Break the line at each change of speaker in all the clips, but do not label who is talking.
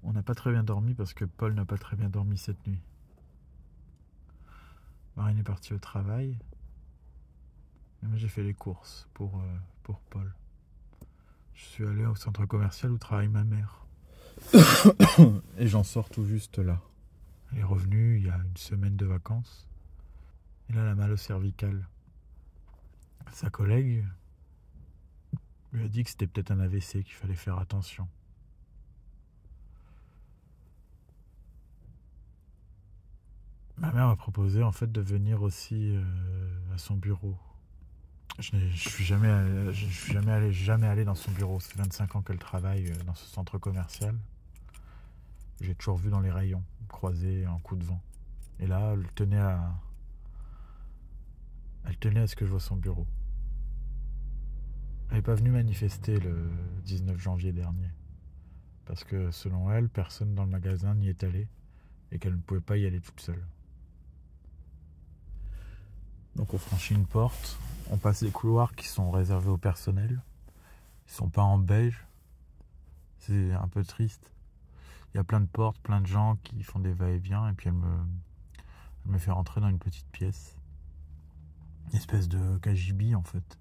On n'a pas très bien dormi parce que Paul n'a pas très bien dormi cette nuit. Marine est partie au travail. Et moi j'ai fait les courses pour Paul. Je suis allé au centre commercial où travaille ma mère. Et j'en sors tout juste là. Elle est revenue il y a une semaine de vacances. Et là, elle a mal au cervical. Sa collègue lui a dit que c'était peut-être un AVC, qu'il fallait faire attention. Ma mère m'a proposé en fait de venir aussi à son bureau. Je suis jamais allé dans son bureau. Ça fait 25 ans qu'elle travaille dans ce centre commercial. J'ai toujours vu dans les rayons, croisé en coup de vent. Et là, elle tenait à ce que je vois son bureau. Elle n'est pas venue manifester le 19 janvier dernier. Parce que selon elle, personne dans le magasin n'y est allé et qu'elle ne pouvait pas y aller toute seule. Donc on franchit une porte, on passe des couloirs qui sont réservés au personnel. Ils sont pas en beige. C'est un peu triste. Il y a plein de portes, plein de gens qui font des va-et-vient et puis elle me fait rentrer dans une petite pièce. Une espèce de cagibi en fait.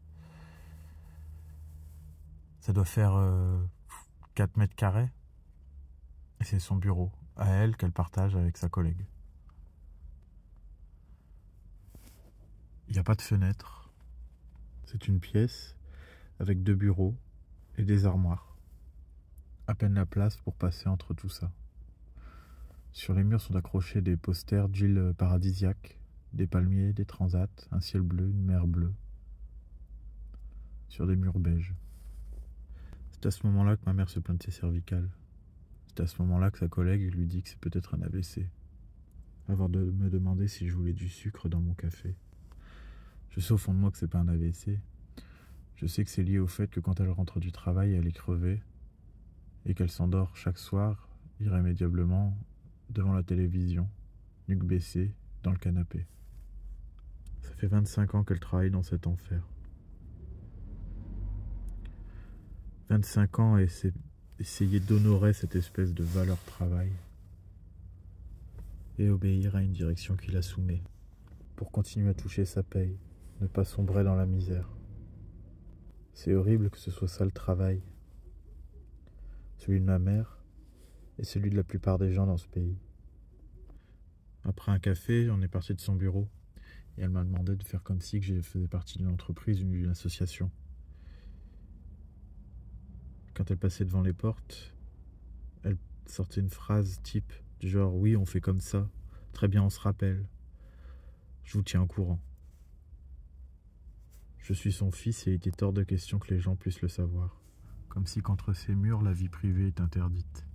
Ça doit faire 4 mètres carrés. Et c'est son bureau, à elle, qu'elle partage avec sa collègue. Il n'y a pas de fenêtre. C'est une pièce avec 2 bureaux et des armoires. À peine la place pour passer entre tout ça. Sur les murs sont accrochés des posters d'îles paradisiaques, des palmiers, des transats, un ciel bleu, une mer bleue. Sur des murs beiges. C'est à ce moment-là que ma mère se plaint de ses cervicales. C'est à ce moment-là que sa collègue lui dit que c'est peut-être un AVC. Avant de me demander si je voulais du sucre dans mon café. Je sais au fond de moi que c'est pas un AVC. Je sais que c'est lié au fait que quand elle rentre du travail, elle est crevée et qu'elle s'endort chaque soir, irrémédiablement, devant la télévision, nuque baissée, dans le canapé. Ça fait 25 ans qu'elle travaille dans cet enfer. 25 ans et essayer d'honorer cette espèce de valeur travail et obéir à une direction qui la soumet pour continuer à toucher sa paye, ne pas sombrer dans la misère. C'est horrible que ce soit ça le travail. Celui de ma mère et celui de la plupart des gens dans ce pays. Après un café, on est parti de son bureau et elle m'a demandé de faire comme si que je faisais partie d'une entreprise ou d'une association. Quand elle passait devant les portes, elle sortait une phrase type du genre « Oui, on fait comme ça. Très bien, on se rappelle. Je vous tiens au courant. » Je suis son fils et il était hors de question que les gens puissent le savoir. Comme si qu'entre ces murs, la vie privée est interdite.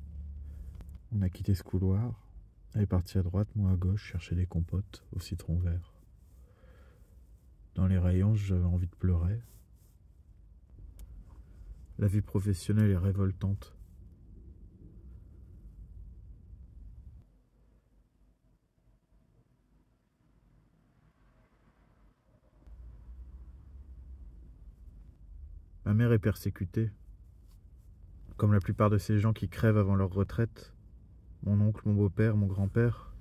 On a quitté ce couloir. Elle est partie à droite, moi à gauche, chercher des compotes au citron vert. Dans les rayons, j'avais envie de pleurer. La vie professionnelle est révoltante. Ma mère est persécutée, comme la plupart de ces gens qui crèvent avant leur retraite. Mon oncle, mon beau-père, mon grand-père.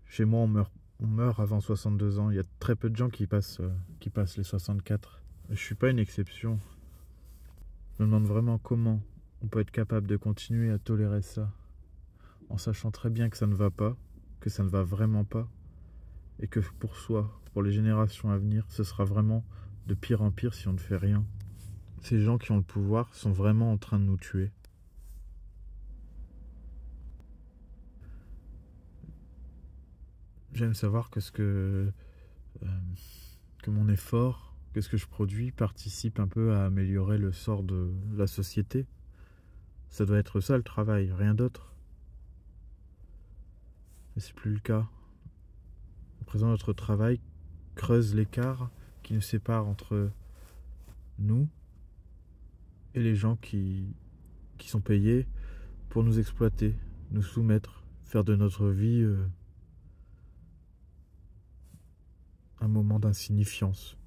Chez moi, on meurt avant 62 ans. Il y a très peu de gens qui passent les 64. Je suis pas une exception. Je me demande vraiment comment on peut être capable de continuer à tolérer ça, en sachant très bien que ça ne va pas, que ça ne va vraiment pas, et que pour soi, pour les générations à venir, ce sera vraiment de pire en pire si on ne fait rien. Ces gens qui ont le pouvoir sont vraiment en train de nous tuer. J'aime savoir que mon effort, que ce que je produis participe un peu à améliorer le sort de la société. Ça doit être ça le travail, rien d'autre. Mais c'est plus le cas. À présent, notre travail creuse l'écart qui nous sépare entre nous et les gens qui sont payés pour nous exploiter, nous soumettre, faire de notre vie un moment d'insignifiance.